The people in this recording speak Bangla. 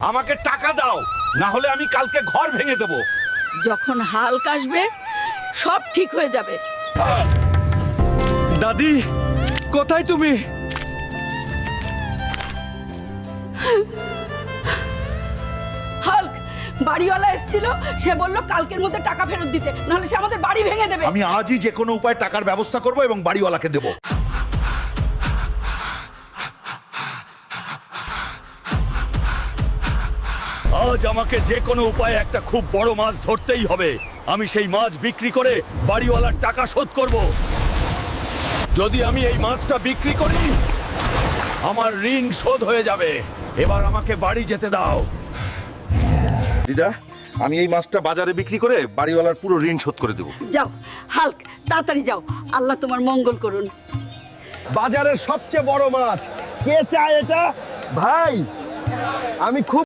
আমাকে টাকা দাও, না হলে আমি কালকে ঘর ভেঙে দেব। যখন হাল্ক আসবে সব ঠিক হয়ে যাবে। দাদি, কোথায় তুমি? হাল্ক, বাড়িওয়ালা এসেছিল, সে বলল কালকের মধ্যে টাকা ফেরত দিতে, নাহলে সে আমাদের বাড়ি ভেঙে দেবে। আমি আজই যে কোনো উপায়ে টাকার ব্যবস্থা করব এবং বাড়িওয়ালাকে দেব। আজ আমাকে যে কোনো উপায়ে একটা খুব বড় মাছ ধরতেই হবে। আমি সেই মাছ বিক্রি করে বাড়িওয়ালার টাকা শোধ করব। যদি আমি এই মাছটা বিক্রি করি, আমার ঋণ শোধ হয়ে যাবে। এবার আমাকে বাড়ি যেতে দাও। দিদা, আমি এই মাছটা বাজারে বিক্রি করে বাড়িওয়ালার পুরো ঋণ শোধ করে দেব। যাও হাল্ক, তাড়াতাড়ি যাও, আল্লাহ তোমার মঙ্গল করুন। বাজারের সবচেয়ে বড় মাছ। কে চায় এটা? ভাই, আমি খুব